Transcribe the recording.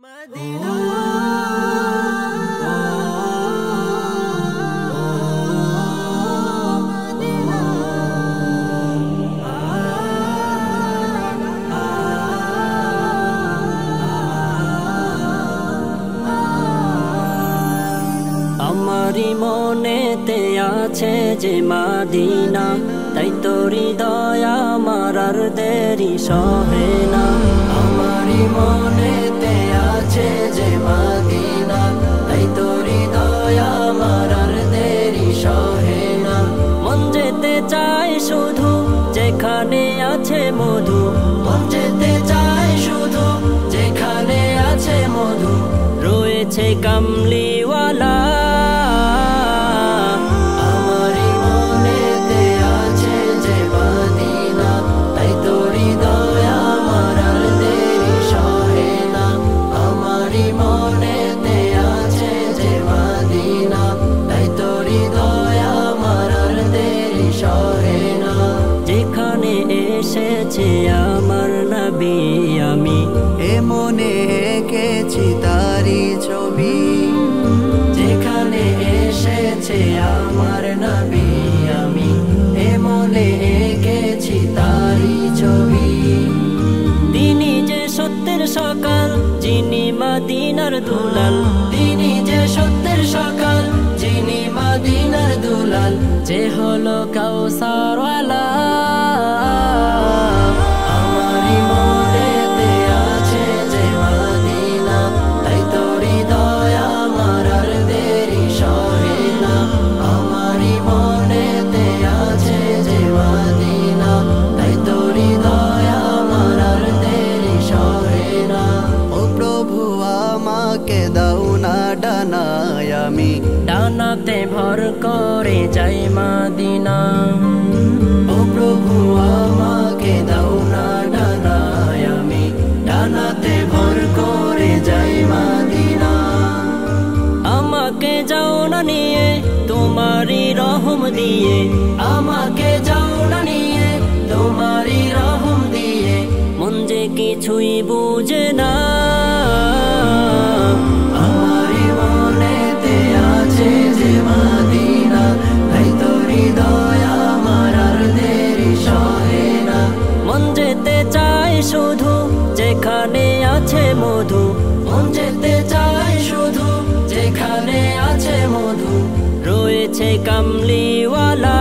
Medina আমারি মনেতে আছে যে মদিনা, তাই তো হৃদয় আমার আর দেরি সহে না। আমারি মনেতে আছে যে মদিনা, তাই তো হৃদয় আমার আর দেরি সহে না। মন যেতে চায় শুধু যেখানে আছে মধু, মন যেতে চায় শুধু যেখানে আছে মধু। রয়েছে কামলিওয়ালা এসেছে আমার নবী, আমি এ মনে এঁকেছি তারি ছবি। যেখানে এসেছে আমার নবী, আমি এ মনে এঁকেছি তারি ছবি। তিনি যে সত্যের সকাল, যিনি মদিনার দুলাল। তিনি যে সত্যের সকাল, যিনি মদিনার দুলাল। যে হলো কাউসারওয়ালা ডানায় আমি ডানাতে ভর করে যাই মদিনা। ও প্রভু আমাকে দাও না ডানায়, আমি ডানাতে ভর করে যাই মদিনা। আমাকে যাও না নিয়ে তোমারই রহম দিয়ে, আমাকে যাও না নিয়ে তোমারই রহম দিয়ে। মন যে কিছুই বুঝে না, শুধু যেখানে আছে মধু। মন যেতে চায় শুধু যেখানে আছে মধু। রয়েছে কামলিওয়ালা